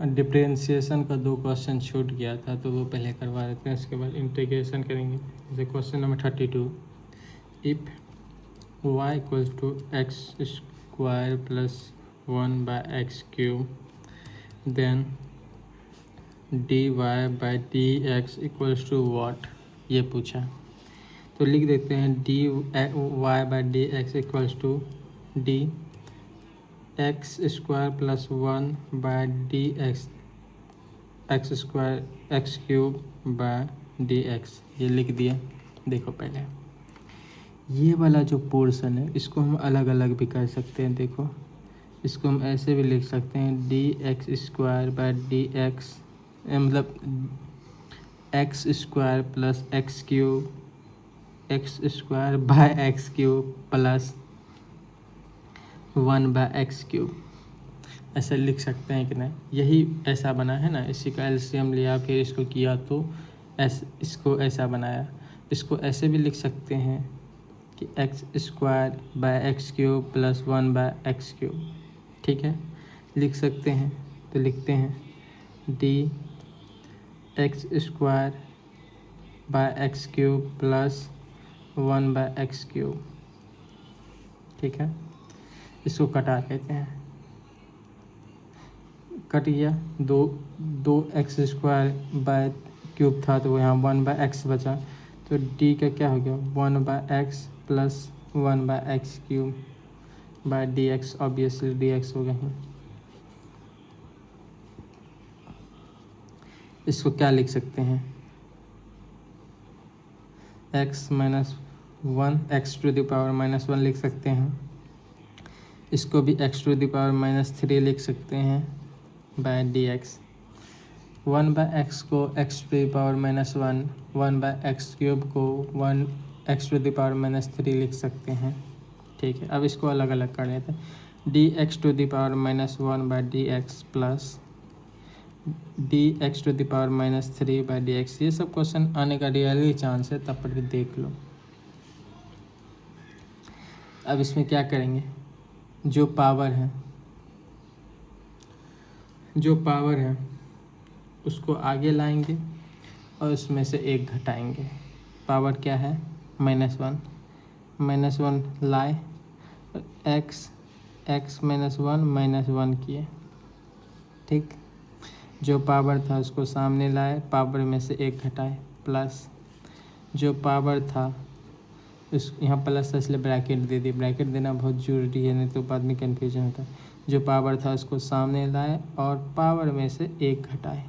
Differentiation का 2 question छूट गया था तो वो पहले करवा देते हैं, उसके बाद इंटीग्रेशन करेंगे। जैसे question number 32, if y equals to X square plus 1/x³ then dy by D X equals to what, ये पूछा। तो लिख देते हैं dy by D X equals to D X square plus 1/dx x² by dx, ये लिख दिया। देखो पहले ये वाला जो पोर्शन है इसको हम अलग अलग भी कर सकते हैं। देखो इसको हम ऐसे भी लिख सकते हैं dx² बाय dx, मतलब x² plus x³ bye x³ plus 1/x³, ऐसे लिख सकते हैं कि नहीं। यही ऐसा बना है ना, इसी का एलसीएम लिया फिर इसको किया तो इसको ऐसा बनाया। इसको ऐसे भी लिख सकते हैं कि x² bye x³ plus 1/x³, ठीक है, लिख सकते हैं। तो लिखते हैं dx² bye x³ plus 1/x³, ठीक है। इसको कटा लेते हैं, कट गया। दो x² बाय क्यूब था तो यहाँ 1/x बचा, तो d का क्या हो गया 1/x plus 1/x³ by dx, obviously dx हो गया। इसको क्या लिख सकते हैं x माइनस 1 x⁻⁻1 लिख सकते हैं। इसको भी x⁻⁻3 लिख सकते हैं बाय dx। 1/x को x⁻⁻1, 1/x³ को 1 x⁻⁻3 लिख सकते हैं, ठीक है। अब इसको अलग अलग कर लेते हैं dx⁻⁻1 by dx plus dx⁻3 by dx। ये सब क्वेश्चन आने का रियली चांस है, तब पर भी देख लो। अब इसमें क्या करेंगे, जो पावर है उसको आगे लाएंगे और उसमें से 1 घटाएंगे। पावर क्या है -1 लाए, x -1 किए, ठीक। जो पावर था उसको सामने लाए, पावर में से 1 घटाए, प्लस जो पावर था उस यहाँ प्लस था इसलिए ब्रैकेट दे दी। ब्रैकेट देना बहुत ज़रूरी है, नहीं तो बाद में कन्फ्यूजन होता है। जो पावर था उसको सामने लाए और पावर में से 1 घटाए,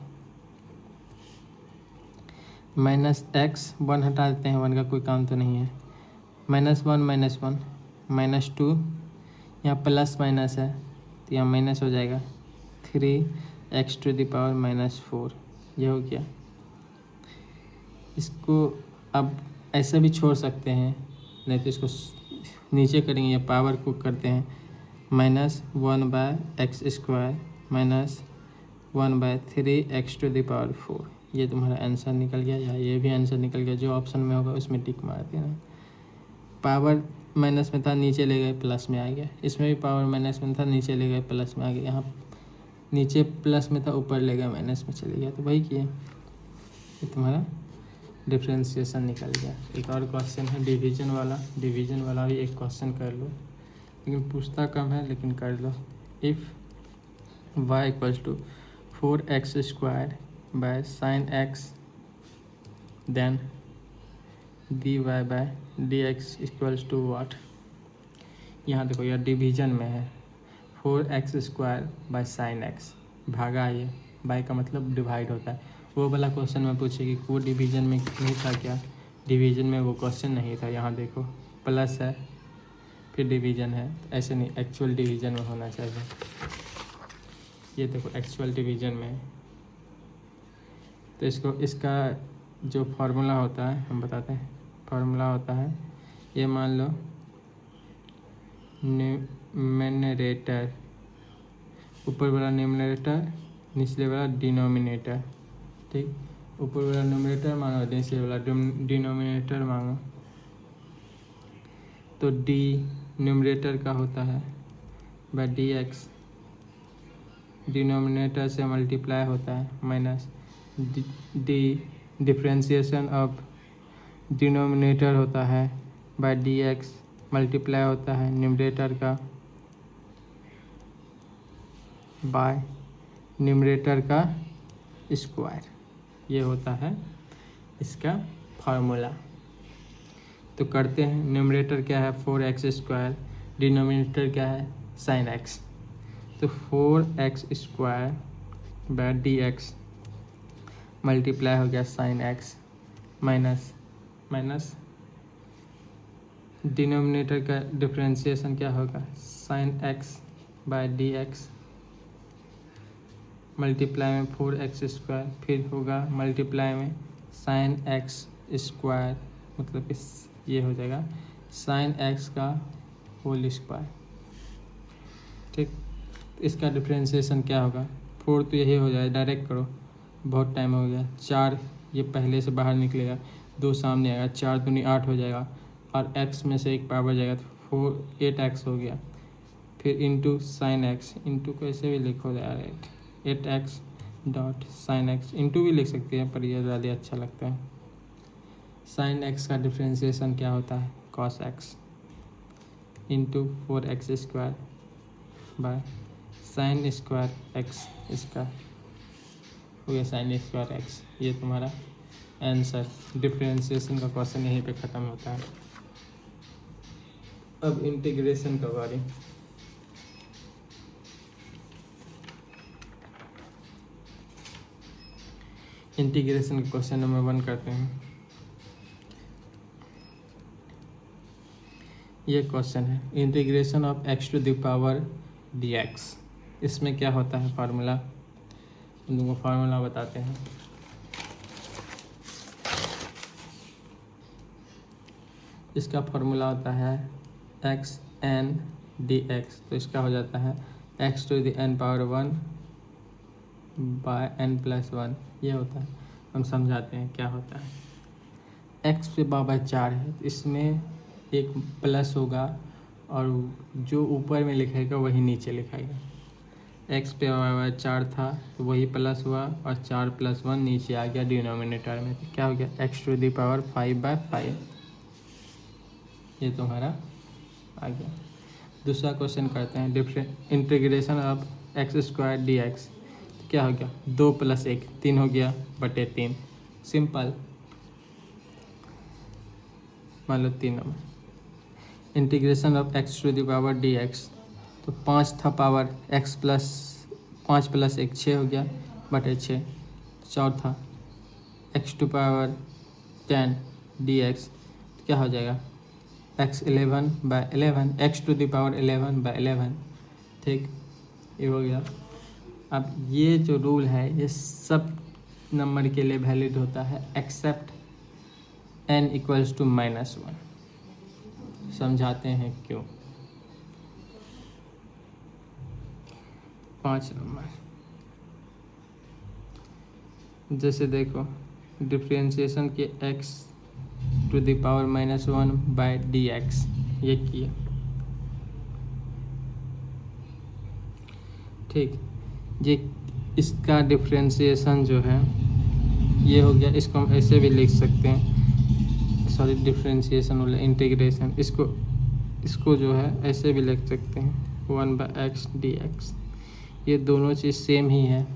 -x 1 हटा देते हैं, 1 का कोई काम तो नहीं है। -1 -2, यहाँ प्लस माइनस है तो यहाँ माइनस हो जाएगा 3x⁻⁻4, ये हो गया। इसको अब ऐसे भी छोड़ सकते हैं, नहीं तो इसको नीचे करेंगे या पावर को करते हैं -1/x² माइनस 1/3x⁻⁴। ये तुम्हारा आंसर निकल गया, या ये भी आंसर निकल गया। जो ऑप्शन में होगा उसमें टिक मार देना। पावर माइनस में था, नीचे ले गए प्लस में आ गया। इसमें भी पावर माइनस में था, नीचे ले गए प्लस में आ गया। यहाँ नीचे प्लस में था, ऊपर ले गए माइनस में चले गया, तो वही किए, ये तुम्हारा डिफरेंशिएशन निकल गया। एक और क्वेश्चन है डिवीजन वाला भी एक क्वेश्चन कर लो, लेकिन पूछता कम है, लेकिन कर लो। If y equals to 4x² by sin x then dy by dx equals to what. यहाँ देखो यह डिवीजन में है, 4x² बाय sin x भागा, ये बाय का मतलब डिवाइड होता है। वो वाला क्वेश्चन में पूछेगी वो डिवीजन में नहीं था क्या, डिवीजन में वो क्वेश्चन नहीं था। यहाँ देखो प्लस है फिर डिवीजन है, ऐसे नहीं, एक्चुअल डिवीजन में होना चाहिए। ये देखो एक्चुअल डिवीजन में, तो इसका जो फार्मूला होता है हम बताते हैं। फार्मूला होता है, ये मान लो न्यूमरेटर, ऊपर वाला न्यूमरेटर, निचले वाला डिनोमिनेटर, ठीक। ऊपर वाला न्यूमरेटर मांगो, नीचे वाला डिनोमिनेटर मांगो। तो डी न्यूमरेटर का होता है बाय dx डिनोमिनेटर से मल्टीप्लाई होता है, minus D differentiation of denominator होता है बाय डी एक्स, मल्टीप्लाई होता है न्यूमरेटर का बाय न्यूमरेटर का स्क्वायर। ये होता है इसका फार्मूला। तो करते हैं। न्यूमरेटर क्या है 4x², डिनोमिनेटर क्या है sin x। तो 4x² बाय dx मल्टीप्लाई हो गया sin x माइनस डिनोमिनेटर का डिफरेंशिएशन क्या होगा sin x by dx multiply में 4x², फिर होगा मल्टीप्लाई में sin x², मतलब इस ये हो जाएगा sin x का होल स्क्वायर। ठीक, इसका डिफरेंशिएशन क्या होगा 4 तो यही हो जाएगा, डायरेक्ट करो, बहुत टाइम हो गया। 4 ये पहले से बाहर निकलेगा, 2 सामने आएगा, 4 दूनी 8 हो जाएगा और x में से एक पावर जाएगा तो 8x हो गया। फिर इंटू साइन एक्स, इंटू को ऐसे भी लिखो यार 8x dot sine x, into भी लिख सकते हैं पर यह ज़्यादा अच्छा लगता है। साइन एक्स का डिफरेंशिएशन क्या होता है cos x into 4x² by sine square x, इसका हो गया साइन स्क्वायर एक्स। ये तुम्हारा आंसर। डिफरेंशिएशन का क्वेश्चन यहीं पे ख़त्म होता है। अब इंटीग्रेशन का बारी। इंटीग्रेशन का क्वेश्चन नंबर 1 करते हैं। ये क्वेश्चन है integration of x to the power dx। इसमें क्या होता है फार्मूला, हम लोगों को फार्मूला बताते हैं। इसका फार्मूला होता है xn dx। तो इसका हो जाता है x to the n power 1 by n+1। ये होता है, हम समझाते हैं क्या होता है। x पे पावर 4 है, इसमें एक प्लस होगा और जो ऊपर में लिखेगा वही नीचे लिखाएगा। x पे पावर 4 था तो वही प्लस हुआ और 4+1 नीचे आ गया डिनोमिनेटर में। तो क्या हो गया x टू द पावर 5/5। ये तुम्हारा आ गया। दूसरा क्वेश्चन करते हैं इंटीग्रेशन ऑफ x² dx। तो क्या हो गया 2 + 1 3 हो गया बटे 3, सिंपल। मान लो 3 number integration of x to the power dx। तो 5 था पावर x प्लस 5 + 1 6 हो गया बटे 6। चौथा x टू पावर 10 dx। तो क्या हो जाएगा x 11/11, x to the power 11/11। ठीक, ये हो गया। अब ये जो रूल है ये सब नंबर के लिए वैलिड होता है एक्सेप्ट n = -1। समझाते हैं क्यों। 5 नंबर जैसे देखो डिफरेंशिएशन के x to the power -1/dx ये किया। ठीक, ये इसका डिफरेंशिएशन जो है ये हो गया। इसको हम ऐसे भी लिख सकते हैं, सॉरी डिफरेंशिएशन वाला इंटीग्रेशन, इसको जो है ऐसे भी लिख सकते हैं 1/x dx। ये दोनों चीज़ सेम ही है।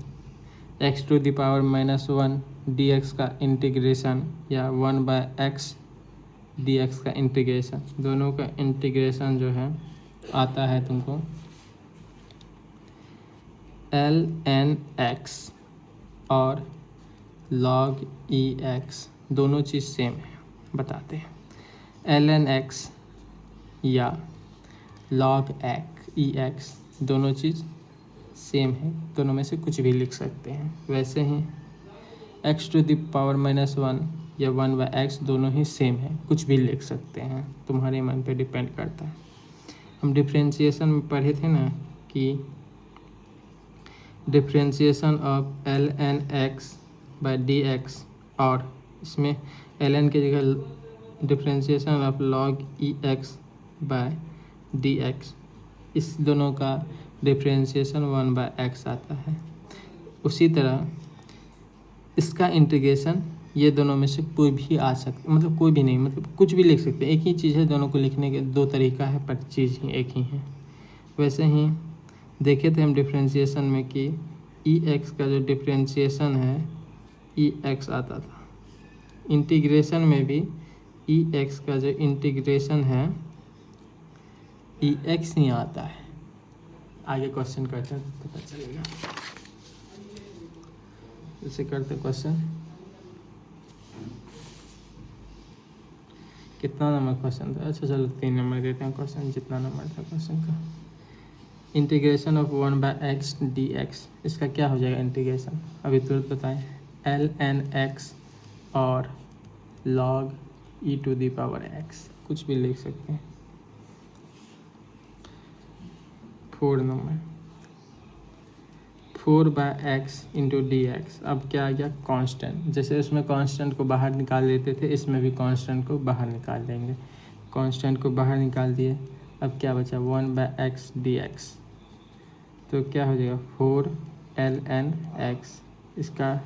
x to the power -1 dx का इंटीग्रेशन या 1/x dx का इंटीग्रेशन, दोनों का इंटीग्रेशन जो है आता है तुमको ln x और log ex। दोनों चीज़ सेम है, बताते हैं। ln x या log ex दोनों चीज़ सेम है, दोनों में से कुछ भी लिख सकते हैं। वैसे ही x टू द पावर -1 या 1/x दोनों ही सेम है, कुछ भी लिख सकते हैं, तुम्हारे मन पे डिपेंड करता है। हम डिफरेंशिएशन में पढ़े थे ना कि डिफरेंशिएशन ऑफ ln x/dx, और इसमें ln की जगह डिफरेंशिएशन ऑफ log ex/dx, इस दोनों का डिफ्रेंशिएशन 1/x आता है। उसी तरह इसका इंटीग्रेशन ये दोनों में से कोई भी आ सकता, मतलब कोई भी नहीं, मतलब कुछ भी लिख सकते हैं। एक ही चीज़ है, दोनों को लिखने के दो तरीका है, पर चीज़ ही एक ही है। वैसे ही देखे थे हम डिफ्रेंशिएशन में कि ई एक्स का जो डिफ्रेंशिएशन है ई एक्स आता था। इंटीग्रेशन में भी ई एक्स का जो इंटीग्रेशन है ई एक्स ही आता है। आगे क्वेश्चन करते हैं तो पता चलेगा। इसे करते क्वेश्चन, कितना नंबर क्वेश्चन था? अच्छा चलो 3 नंबर देते हैं क्वेश्चन, जितना नंबर था क्वेश्चन का। इंटीग्रेशन ऑफ 1/x dx, इसका क्या हो जाएगा इंटीग्रेशन? अभी तुरंत बताएं। ln x और log e⁻x, कुछ भी लिख सकते हैं। 4 नंबर 4/x इंटू dx। अब क्या आ गया? कांस्टेंट। जैसे उसमें कांस्टेंट को बाहर निकाल लेते थे, इसमें भी कांस्टेंट को बाहर निकाल देंगे। कांस्टेंट को बाहर निकाल दिए, अब क्या बचा? 1/x dx। तो क्या हो जाएगा? 4 ln x। इसका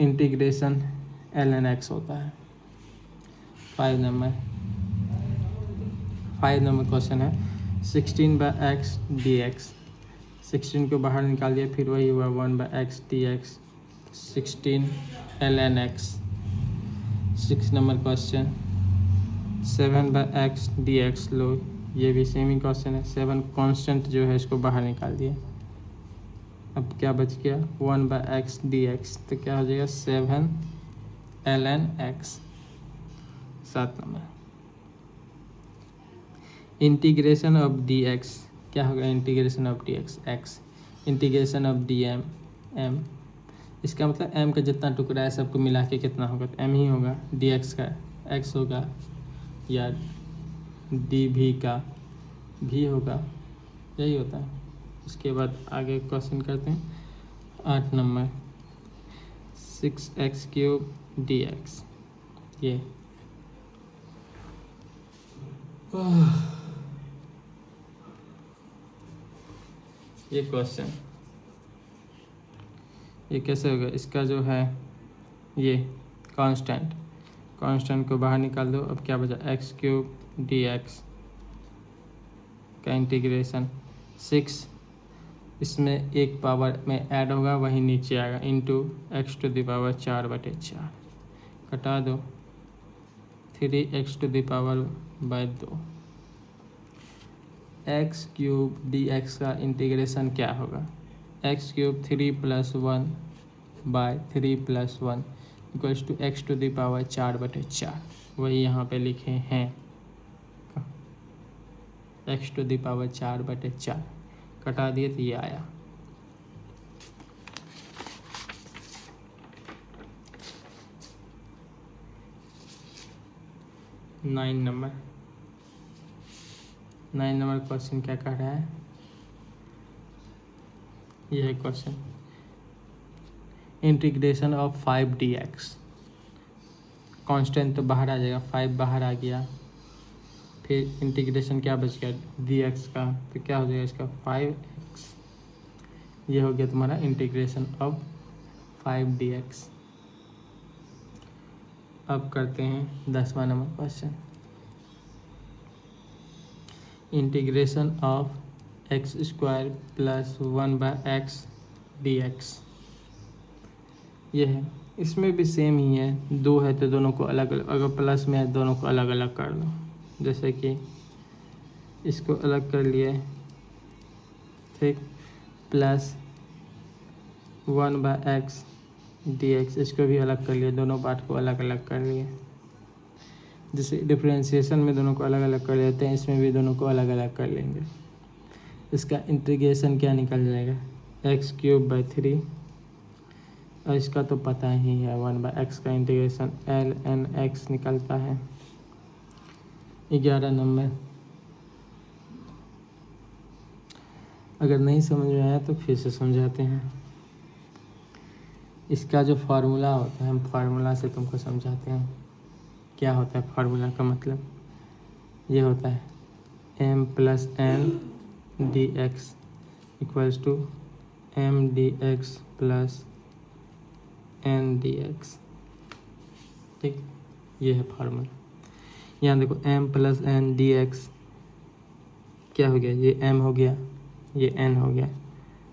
इंटीग्रेशन ln x होता है। 5 नंबर क्वेश्चन है 16/x dx। 16 को बाहर निकाल दिया, फिर वही हुआ 1/x dx, 16 ln x। 6 number question 7/x dx। लो ये भी सेम ही क्वेश्चन है। 7 कांस्टेंट जो है इसको बाहर निकाल दिया, अब क्या बच गया? 1/x dx। तो क्या हो जाएगा? 7 ln x। 7 number integration of dx, क्या होगा? Integration of dx x, integration of dm m। इसका मतलब m का जितना टुकड़ा है सबको मिला के कितना होगा? तो m ही होगा। dx का x होगा या dv का v होगा, यही होता है। इसके बाद आगे क्वेश्चन करते हैं। 8 नंबर 6x³ dx। ये क्वेश्चन, ये कैसे होगा? इसका जो है ये कांस्टेंट को बाहर निकाल दो, अब क्या बचा? x³ dx का इंटीग्रेशन 6, इसमें एक पावर में ऐड होगा, वही नीचे आएगा, इंटू x⁴/4 कटा दो, 3x⁻2। x³ dx का इंटीग्रेशन क्या होगा? x³ 3 + 1/3 + 1 = x⁴/4। वही यहाँ पे लिखे हैं, x⁴/4 कटा दिए तो ये आया। नाइन नंबर क्वेश्चन क्या कह रहा है? यह है question, integration of 5 dx। Constant तो बाहर आ जाएगा, 5 बाहर आ गया, फिर इंटीग्रेशन क्या बच गया? dx का, तो क्या हो जाएगा इसका? 5x। ये हो गया तुम्हारा इंटीग्रेशन ऑफ 5 dx। अब करते हैं 10वां number question, integration of x² + 1/x dx। ये है, इसमें भी सेम ही है। 2 है तो दोनों को अलग अलग, अगर प्लस में है दोनों को अलग अलग कर दो। जैसे कि इसको अलग कर लिए, ठीक, प्लस 1/x dx, इसको भी अलग कर लिए, दोनों पार्ट को अलग अलग कर लिए। जैसे डिफरेंशिएशन में दोनों को अलग अलग कर लेते हैं, इसमें भी दोनों को अलग अलग कर लेंगे। इसका इंटीग्रेशन क्या निकल जाएगा? x³/3, और इसका तो पता ही है 1/x का इंटीग्रेशन ln x निकलता है। 11 नंबर, अगर नहीं समझ में आया तो फिर से समझाते हैं। इसका जो फार्मूला होता है, हम फार्मूला से तुमको समझाते हैं। क्या होता है फार्मूला का मतलब? ये होता है m + n D X equals to M D X plus N D X. ठीक, ये है फार्मूला। यहाँ देखो m plus N D X क्या हो गया, ये m हो गया, ये n हो गया,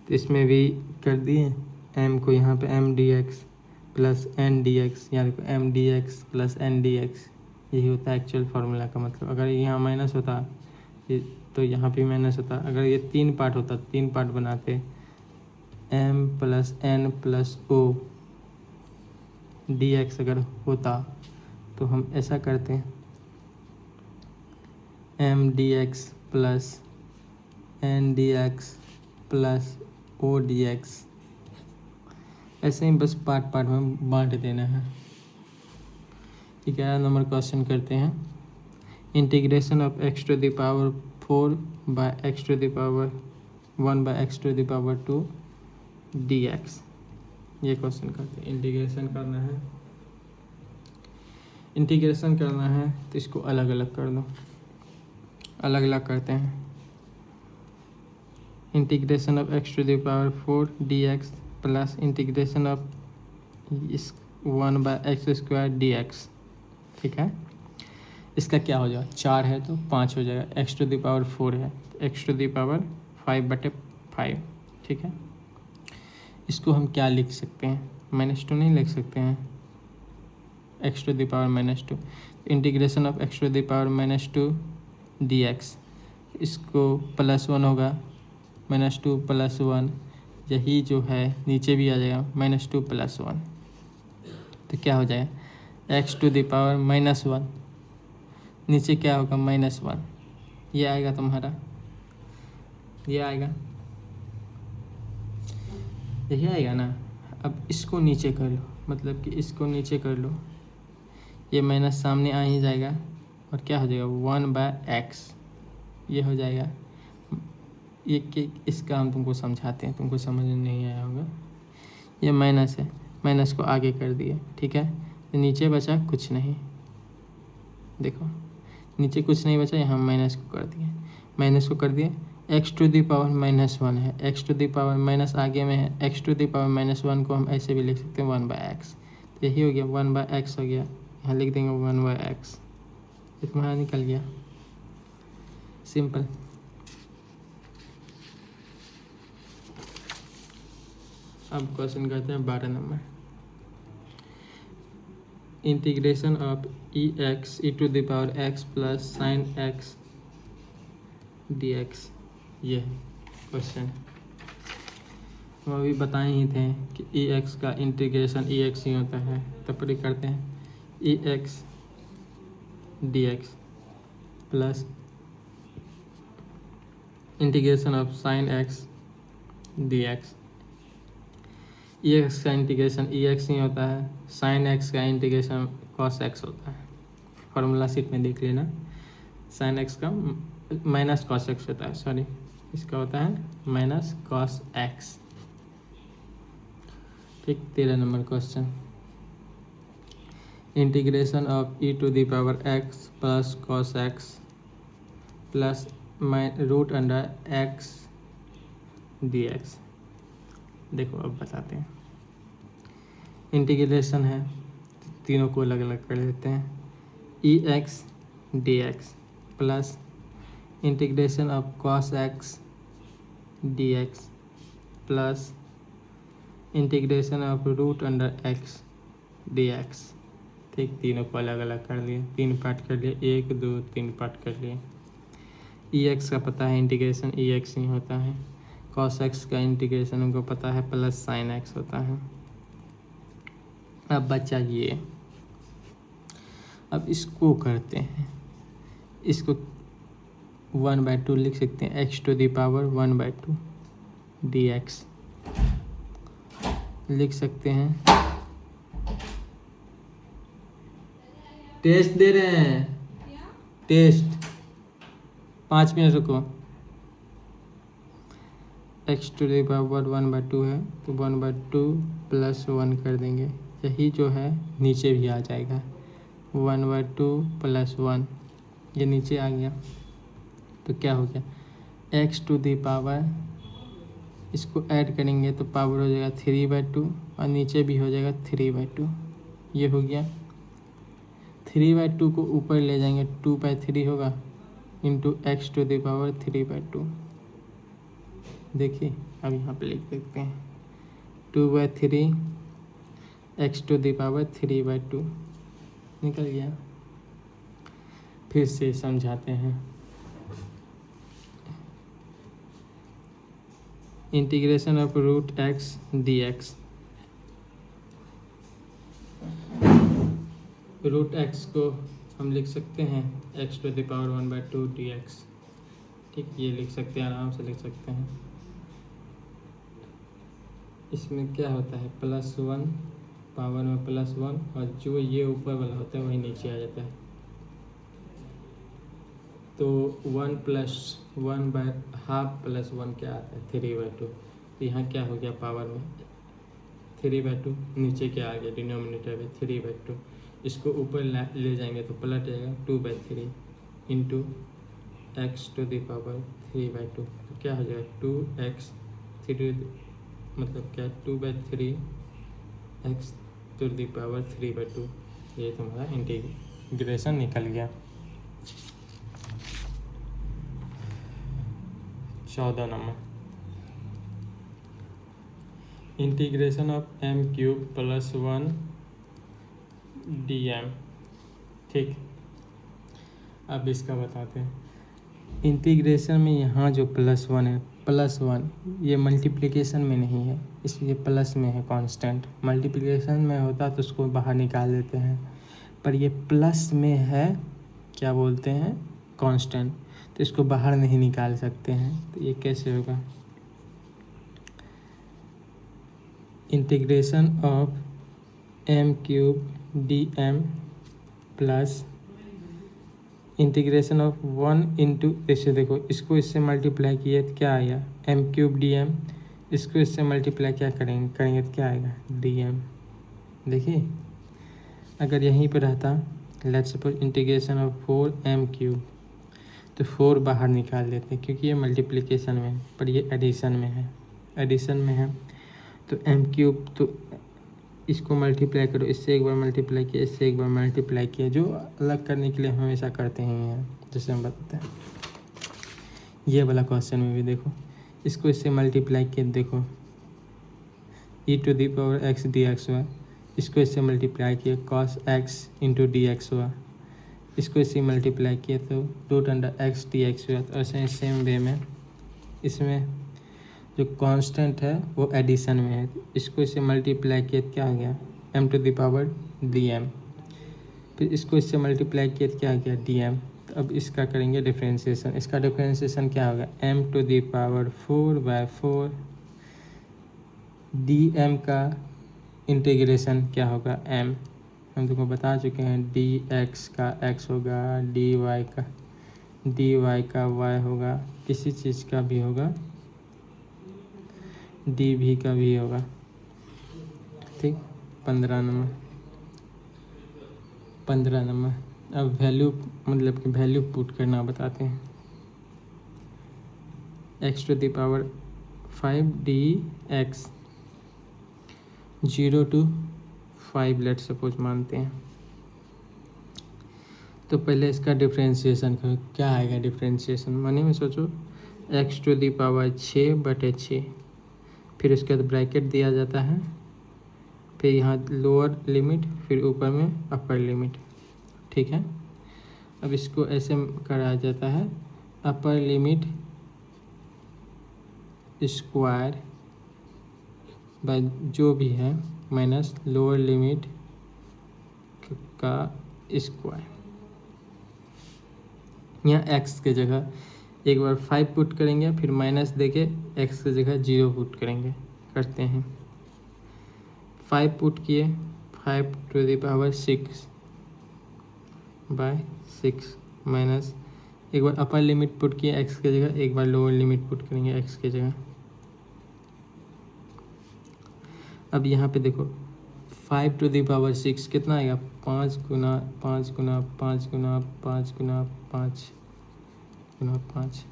तो इसमें भी कर दिए m को यहाँ पे M D X plus N D X, यहाँ देखो M D X plus N D X, यही होता है एक्चुअल फार्मूला का मतलब। अगर यहाँ माइनस होता तो यहाँ भी माइनस होता। अगर ये 3 पार्ट होता, 3 पार्ट बनाते, m plus N plus O D X अगर होता तो हम ऐसा करते हैं M D X plus N D X plus O D X, ऐसे ही बस पार्ट पार्ट में बांट देना है। ठीक है, 11 नंबर क्वेश्चन करते हैं। Integration of X to the power 4 by X to the power 1 by X to the power 2 D X, ये क्वेश्चन करते हैं। इंटीग्रेशन करना है तो इसको अलग अलग कर दो, अलग अलग करते हैं। Integration of X to the power 4 D X plus integration of इस 1 by X square D X. ठीक है, इसका क्या हो जाएगा, 4 है तो 5 हो जाएगा, एक्स टू द पावर 4 है तो एक्स टू द पावर 5/5। ठीक है, इसको हम क्या लिख सकते हैं, -2 नहीं लिख सकते हैं, X to the power -2। Integration of X to the power -2 D X, इसको +1 होगा, -2 + 1, यही जो है नीचे भी आ जाएगा -2 + 1, तो क्या हो जाएगा एक्स टू द पावर -1, नीचे क्या होगा -1, ये आएगा तुम्हारा, ये आएगा, यही आएगा ना। अब इसको नीचे कर लो, मतलब कि इसको नीचे कर लो, ये माइनस सामने आ ही जाएगा और क्या हो जाएगा 1/x, ये हो जाएगा। ये कि इसका हम तुमको समझाते हैं, तुमको समझ में नहीं आया होगा। ये माइनस है, माइनस को आगे कर दिए। ठीक है, तो नीचे बचा कुछ नहीं, देखो नीचे कुछ नहीं बचा, यहाँ माइनस को कर दिए, माइनस को कर दिए। एक्स टू द पावर -1 है, X to the power minus आगे में है, एक्स टू द पावर -1 को हम ऐसे भी लिख सकते हैं 1/x, तो यही हो गया 1/x हो गया, यहाँ लिख देंगे 1/x, ये तुम्हारा निकल गया, सिंपल। अब क्वेश्चन करते हैं 12 number. Integration of ex e⁻x plus sine x D X, ये है क्वेश्चन। हम अभी बताए ही थे कि ex का इंटीग्रेशन ex ही होता है, तब पर करते हैं ex dx plus integration of sine x dx। ex का इंटीग्रेशन ex ही होता है, साइन एक्स का इंटीग्रेशन cos x होता है, फार्मूला शीट में देख लेना। साइन एक्स का माइनस cos x होता है, सॉरी इसका होता है माइनस cos x। ठीक, 13 number question. Integration of e⁻x plus cos x plus √x dx। देखो अब बताते हैं, इंटीग्रेशन है, तीनों को अलग अलग कर देते हैं। ex dx plus integration of cos x dx plus integration of √x dx। ठीक, तीनों को अलग अलग कर लिए, 3 पार्ट कर लिए, 1 2 3 पार्ट कर लिए। ex का पता है इंटीग्रेशन ex ही होता है, cos x का इंटीग्रेशन उनको पता है प्लस sin x होता है। अब बचा ये, अब इसको करते हैं, इसको 1/2 लिख सकते हैं, x to the power 1/2 dx लिख सकते हैं। टेस्ट दे रहे हैं, टेस्ट, 5 मिनट रुको। x टू द पावर 1/2 है तो 1/2 + 1 कर देंगे, यही जो है नीचे भी आ जाएगा 1/2 + 1, ये नीचे आ गया तो क्या हो गया एक्स टू दी पावर, इसको ऐड करेंगे तो पावर हो जाएगा 3/2 और नीचे भी हो जाएगा 3/2। ये हो गया। 3/2 को ऊपर ले जाएंगे 2/3 होगा into X to the power 3/2। देखिए अब यहाँ पे लिख देते हैं 2/3 एक्स टू दी पावर 3/2 निकल गया। फिर से समझाते हैं। Integration of root X D X. Root X को हम लिख सकते हैं X to the power 1/2 D X. ठीक, ये लिख सकते हैं, आराम से लिख सकते हैं। इसमें क्या होता है +1 पावर में +1 और जो ये ऊपर वाला होता है वही नीचे आ जाता है। तो 1 + 1/2 + 1 क्या आता है 3/2। तो यहाँ क्या हो गया पावर में 3/2, नीचे क्या आ गया डिनोमिनेटर में 3/2। इसको ऊपर ले जाएंगे तो पलट जाएगा 2/3 into X to the power 3/2। तो क्या हो जाएगा 2x 3 मतलब क्या 2/3 एक्स टू द पावर 3/2। ये तुम्हारा इंटीग्रेशन निकल गया। 14 number, integration of m³ + 1 dm। ठीक, अब इसका बताते हैं। इंटीग्रेशन में यहाँ जो +1 है, +1 ये मल्टीप्लिकेशन में नहीं है, इसलिए प्लस में है कांस्टेंट। मल्टीप्लिकेशन में होता तो उसको बाहर निकाल देते हैं, पर ये प्लस में है क्या बोलते हैं कांस्टेंट, तो इसको बाहर नहीं निकाल सकते हैं। तो ये कैसे होगा integration of m³ dm plus integration of 1 into, जैसे देखो इसको इससे मल्टीप्लाई किए तो क्या आएगा m³ dm, इसको इससे मल्टीप्लाई क्या करेंगे तो क्या आएगा dm। देखिए अगर यहीं पर रहता let's suppose integration of 4m³ तो 4 बाहर निकाल देते क्योंकि ये मल्टीप्लिकेशन में है, पर ये एडिशन में है। एडिशन में है तो m³, तो इसको मल्टीप्लाई करो, इससे एक बार मल्टीप्लाई किया, इससे एक बार मल्टीप्लाई किया, जो अलग करने के लिए हमेशा करते ही हैं, जैसे हम बताते हैं। ये वाला क्वेश्चन में भी देखो, इसको इससे मल्टीप्लाई किया, देखो e⁻x dx हुआ, इसको इससे मल्टीप्लाई किया cos x इंटू dx हुआ, इसको इससे मल्टीप्लाई किया तो √x dx हुआ। तो ऐसे सेम वे में इसमें जो कांस्टेंट है वो एडिशन में है, इसको इससे मल्टीप्लाई किया तो क्या हो गया m⁻ dm, फिर इसको इससे मल्टीप्लाई किया तो क्या हो गया dm। तो अब इसका करेंगे डिफरेंशिएशन। इसका डिफरेंशिएशन क्या होगा m⁴/4 dm का इंटीग्रेशन क्या होगा m, हम तुमको बता चुके हैं dx का x होगा, dy का y होगा, किसी चीज़ का भी होगा dv का भी होगा। ठीक, 15 नंबर। अब वैल्यू मतलब कि वैल्यू पुट करना बताते हैं। x⁵ 5 dx 0 to 5 let suppose मानते हैं। तो पहले इसका डिफरेंशिएशन करो, क्या आएगा डिफरेंशिएशन माने में सोचो x⁻6/6, फिर उसके बाद ब्रैकेट दिया जाता है, फिर यहाँ लोअर लिमिट, फिर ऊपर में अपर लिमिट। ठीक है, अब इसको ऐसे कराया जाता है अपर लिमिट स्क्वायर बाय जो भी है माइनस लोअर लिमिट का स्क्वायर। यहाँ x के जगह एक बार 5 पुट करेंगे, फिर माइनस देके x की जगह 0 पुट करेंगे। करते हैं 5 पुट किए 5⁻6/6 माइनस एक बार अपर लिमिट पुट किए x की जगह, एक बार लोअर लिमिट पुट करेंगे x की जगह। अब यहाँ पे देखो 5⁻6 कितना आएगा 5 गुना 5 गुना 5 गुना 5 गुना 5 गुना 5,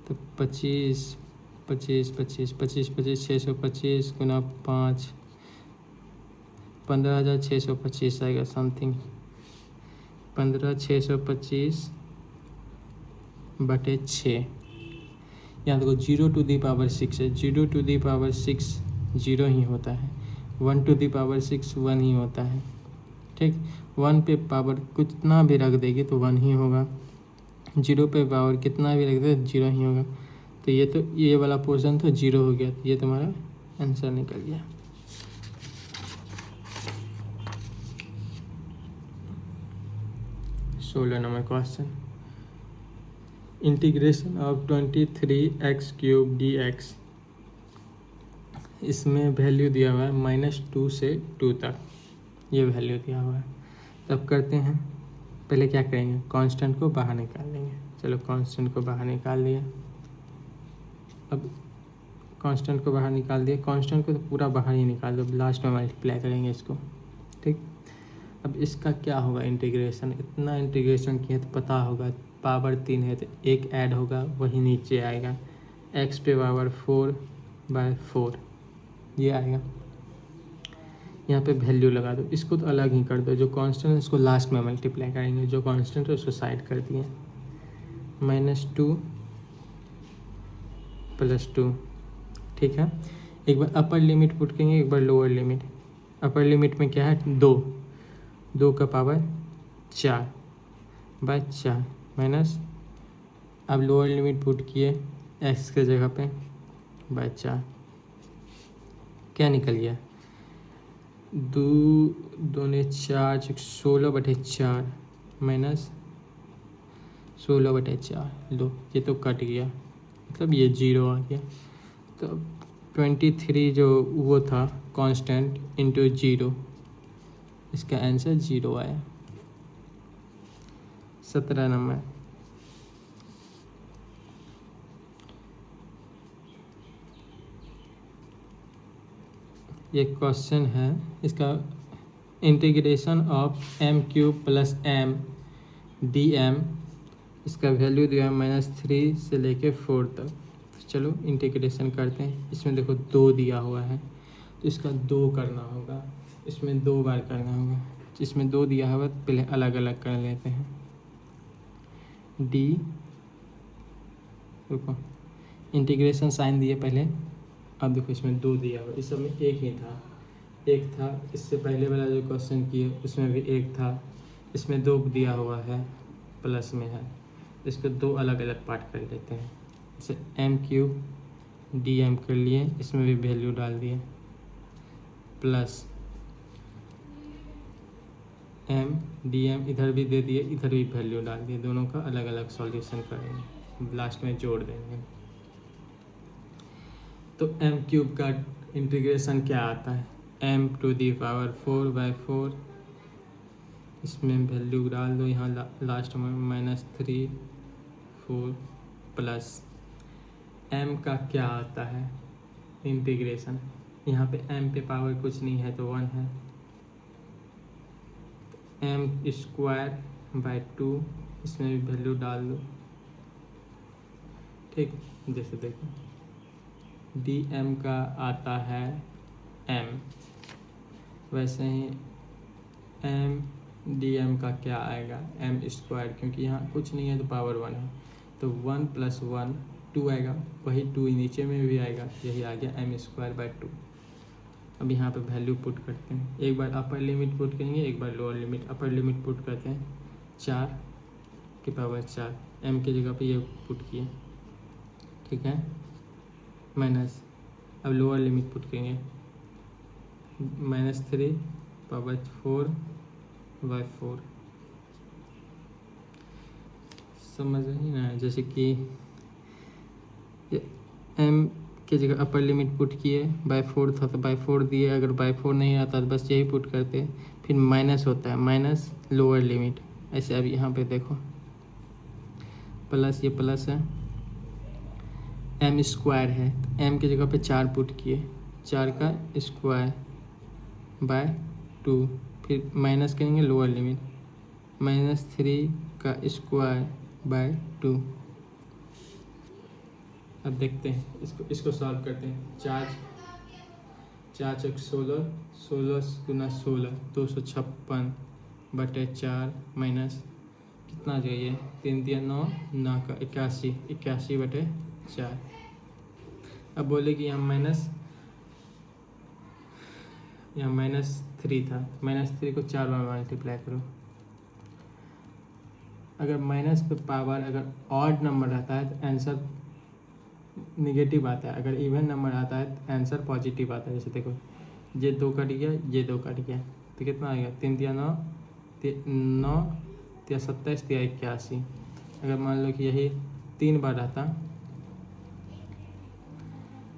तो 25 25 25 25 25 625 गुना 5 15,625 आएगा समथिंग। 15,625 बटे 6। यहाँ देखो 0⁻6 है। 0⁻6 0 ही होता है। 1⁻6 1 ही होता है। ठीक, 1 पे पावर कितना भी रख देगी तो 1 ही होगा। 0 पे पावर कितना भी रख दे 0 ही होगा। तो ये वाला पोर्शन तो 0 हो गया। तो ये तुम्हारा आंसर निकल गया। सोलह number question, integration of 23x³ dx। इसमें वैल्यू दिया हुआ है -2 से 2 तक, ये वैल्यू दिया हुआ है। तब करते हैं, पहले क्या करेंगे, कांस्टेंट को बाहर निकाल लेंगे। चलो कांस्टेंट को बाहर निकाल लिया। अब कांस्टेंट को बाहर निकाल दिया, कांस्टेंट को तो पूरा बाहर ही निकाल दो, लास्ट में मल्टीप्लाई करेंगे इसको। ठीक, अब इसका क्या होगा इंटीग्रेशन, इतना इंटीग्रेशन किया तो पता होगा पावर 3 है तो एक ऐड होगा वही नीचे आएगा, x पे पावर 4/4 ये आएगा। यहाँ पे वैल्यू लगा दो, इसको तो अलग ही कर दो, जो कांस्टेंट है इसको लास्ट में मल्टीप्लाई करेंगे, जो कांस्टेंट है उसको साइड कर दिए। -2 + 2, ठीक है। एक बार अपर लिमिट पुट करेंगे, एक बार लोअर लिमिट। अपर लिमिट में क्या है 2 का पावर 4/4 माइनस, अब लोअर लिमिट पुट किए x के जगह पे /4, क्या निकल गया 2×2 = 4 16/4 माइनस 16/4। लो ये तो कट गया, मतलब ये 0 आ गया। तो 23 जो वो था कांस्टेंट इंटू 0, इसका आंसर 0 आया। 17 नंबर, ये क्वेश्चन है, इसका integration of m³ + m dm, इसका वैल्यू दिया है -3 से लेके 4 तक। तो चलो इंटीग्रेशन करते हैं। इसमें देखो 2 दिया हुआ है तो इसका 2 करना होगा, इसमें 2 बार करना होगा। इसमें 2 दिया हुआ तो पहले अलग अलग कर लेते हैं। रुको, इंटीग्रेशन साइन दिए पहले। अब देखो इसमें 2 दिया हुआ, इस सब में एक था। इससे पहले वाला जो क्वेश्चन किए उसमें भी 1 था। इसमें 2 दिया हुआ है, प्लस में है। इसको 2 अलग अलग पार्ट कर लेते हैं। जैसे m³ dm कर लिए, इसमें भी वैल्यू डाल दिए, प्लस m dm इधर भी दे दिए, इधर भी वैल्यू डाल दिए। दोनों का अलग अलग सॉल्यूशन करेंगे, लास्ट में जोड़ देंगे। तो m³ का इंटीग्रेशन क्या आता है, m⁴/4, इसमें वैल्यू डाल दो यहाँ लास्ट में -3 4 प्लस m का क्या आता है इंटीग्रेशन, यहाँ पे m पे पावर कुछ नहीं है तो 1 है, m²/2, इसमें भी वैल्यू डाल दो। ठीक, जैसे देखो dm का आता है m, वैसे ही m dm का क्या आएगा m², क्योंकि यहाँ कुछ नहीं है तो पावर 1 है, तो 1 + 1 2 आएगा, वही 2 नीचे में भी आएगा, यही आ गया m²/2। अब यहाँ पे वैल्यू पुट करते हैं, एक बार अपर लिमिट पुट करेंगे, एक बार lower limit. Upper limit put करते हैं 4/4, m की जगह पे ये पुट किए, ठीक है, माइनस। अब लोअर लिमिट पुट करेंगे, -3/4/4। समझ ही ना, जैसे कि m की जगह अपर लिमिट पुट किए, /4 था तो /4 दिए, अगर /4 नहीं आता तो बस यही पुट करते, फिर माइनस होता है, माइनस लोअर लिमिट। ऐसे अब यहाँ पे देखो प्लस, ये प्लस है, m² है तो m की जगह पे 4 पुट किए, 4 का स्क्वायर/2, फिर माइनस करेंगे लोअर लिमिट, -3 का स्क्वायर/2। अब देखते हैं इसको सॉल्व करते हैं। 4 चौक 16, 16 गुना 16 256 बटे 4 माइनस कितना चाहिए 3 3 9 9 का 81 81 बटे 4। अब बोले कि यहाँ -3 था, -3 को 4 बार मल्टीप्लाई करो। अगर माइनस पे पावर अगर ऑड नंबर रहता है तो आंसर निगेटिव आता है, अगर इवन नंबर आता है तो आंसर पॉजिटिव आता है। जैसे देखो ये 2 कट गया, ये 2 कट गया, तो कितना आ गया 3 3 9 9 3 27 3 81। अगर मान लो कि यही 3 बार रहता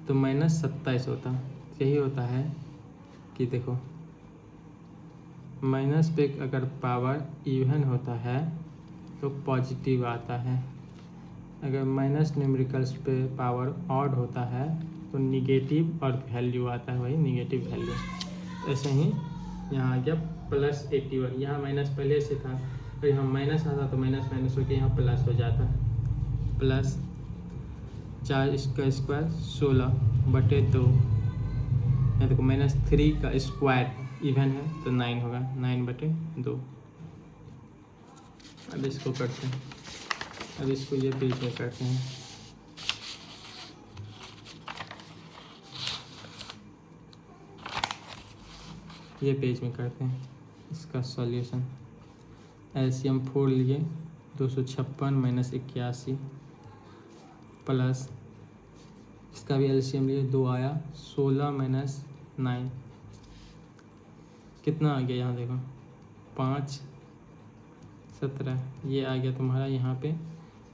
तो -27 होता। यही होता है कि देखो माइनस पे अगर पावर इवन होता है तो पॉजिटिव आता है, अगर माइनस न्यूमेरिकल्स पे पावर ऑड होता है तो निगेटिव और वैल्यू आता है, वही निगेटिव वैल्यू। ऐसे ही यहाँ आ गया +81, यहाँ माइनस पहले से था, तो यहाँ माइनस आता तो माइनस माइनस होकर यहाँ प्लस हो जाता, प्लस 4 इसका स्क्वायर 16 बटे 2। यहाँ देखो -3 का स्क्वायर है, इवन है तो 9 होगा, 9 बटे 2। अब इसको करते हैं, अब इसको ये पेज में करते हैं। ये पेज में करते हैं इसका सॉल्यूशन। एलसीएम 4 लिए 256 माइनस 81 प्लस इसका भी एलसीएम लिए 2 आया 16 माइनस 9 कितना आ गया, यहाँ देखो 5 17, ये आ गया तुम्हारा यहाँ पे,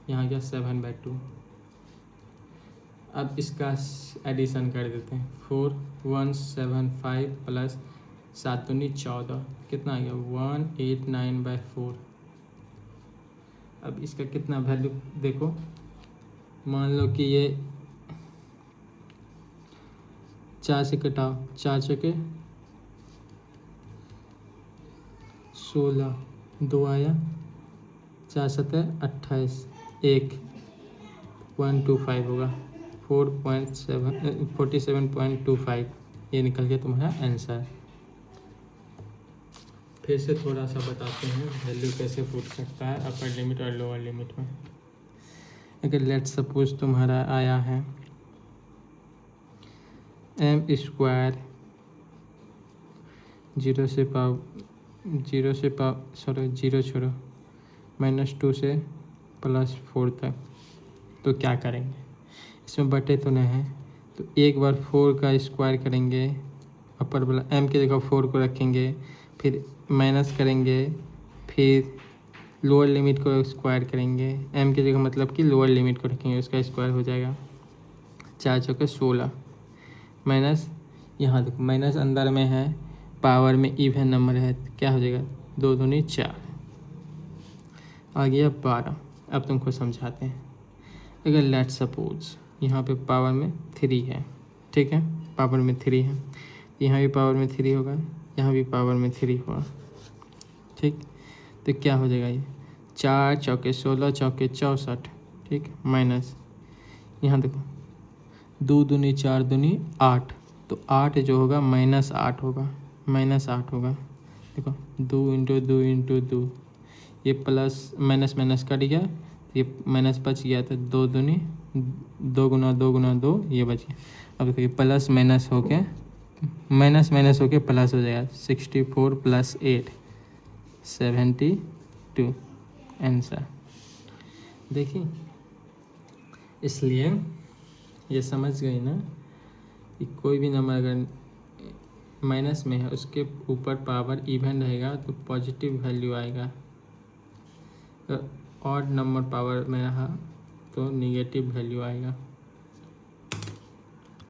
यहाँ आ गया 7/2। अब इसका एडिशन कर देते हैं। 4175 प्लस 7 दूनी 14 कितना आ गया 189/4। अब इसका कितना वैल्यू देखो, मान लो कि ये 4 से कटाओ, 4 चौके 16, 2 आया 4 7 28, 125 होगा 47.25, ये निकल गया तुम्हारा आंसर। फिर से थोड़ा सा बताते हैं वैल्यू कैसे पूछ सकता है अपर लिमिट और लोअर लिमिट में। अगर लेट्स सपोज तुम्हारा आया है m स्क्वायर 0 से -2 से +4 तक, तो क्या करेंगे, इसमें बटे तो नहीं है, तो एक बार 4 का स्क्वायर करेंगे, अपर वाला m की जगह 4 को रखेंगे, फिर माइनस करेंगे, फिर लोअर लिमिट को स्क्वायर करेंगे, m की जगह मतलब कि लोअर लिमिट को रखेंगे, उसका स्क्वायर हो जाएगा 4 चौके 16 माइनस, यहाँ देखो माइनस अंदर में है, पावर में इवन नंबर है, तो क्या हो जाएगा 2 दूनी 4 आ गया 12। अब तुमको समझाते हैं। अगर लेट सपोज यहाँ पे पावर में 3 है, ठीक है, पावर में 3 है, यहाँ भी पावर में 3 होगा, यहाँ भी पावर में 3 होगा, ठीक, तो क्या हो जाएगा ये 4 चौके 16 चौके 64, ठीक, माइनस यहाँ देखो 2 दूनी 4 दूनी 8, तो 8 जो होगा -8 होगा, -8 होगा। देखो 2 × 2 × 2, ये प्लस माइनस कट गया, ये माइनस बच गया, तो 2 दूनी 2 गुना 2 गुना 2 ये बच गया। अब देखिए प्लस माइनस होके प्लस हो जाएगा 64 + 8 72 आंसर। देखिए इसलिए ये समझ गई ना कि कोई भी नंबर अगर माइनस में है उसके ऊपर पावर इवन रहेगा तो पॉजिटिव वैल्यू आएगा, ऑड नंबर पावर में रहा तो निगेटिव वैल्यू आएगा।